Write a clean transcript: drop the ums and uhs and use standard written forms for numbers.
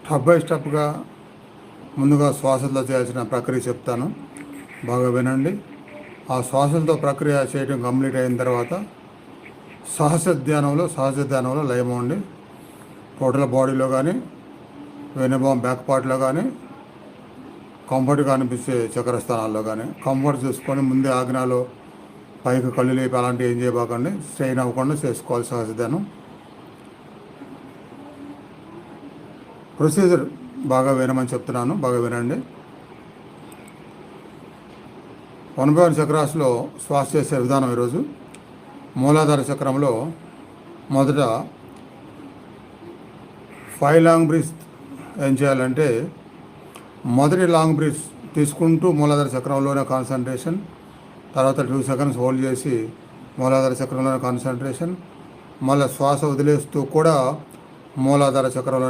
Step by స్టెప్గా ముందుగా శ్వాసలతో చేయాల్సిన ప్రక్రియ చెప్తాను, బాగా వినండి. ఆ శ్వాసలతో ప్రక్రియ చేయడం కంప్లీట్ అయిన తర్వాత సహజ ధ్యానంలో లయమండి. టోటల్ బాడీలో కానీ వెనుభాగం బ్యాక్ పార్ట్లో కానీ కంఫర్ట్గా అనిపించే చక్ర స్థానాల్లో కానీ కంఫర్ట్ చూసుకొని ముందే ఆజ్ఞలో పైకి కళ్ళు లేపి అలాంటివి ఏం చేయబాకండి. స్ట్రెయిన్ అవ్వకుండా చేసుకోవాలి సహజ ధ్యానం. ప్రొసీజర్ బాగా వినమని చెప్తున్నాను, బాగా వినండి. 1/1 చక్రాస్లో శ్వాస చేసే విధానం ఈరోజు. మూలాధార చక్రంలో మొదట 5 లాంగ్ బ్రీత్ ఏం చేయాలంటే, మొదటి లాంగ్ బ్రీత్ తీసుకుంటూ మూలాధార చక్రంలోనే కాన్సన్ట్రేషన్, తర్వాత 2 సెకండ్స్ హోల్డ్ చేసి మూలాధార చక్రంలోనే కాన్సన్ట్రేషన్, మళ్ళీ శ్వాస వదిలేస్తూ కూడా మూలాధార చక్రంలోనే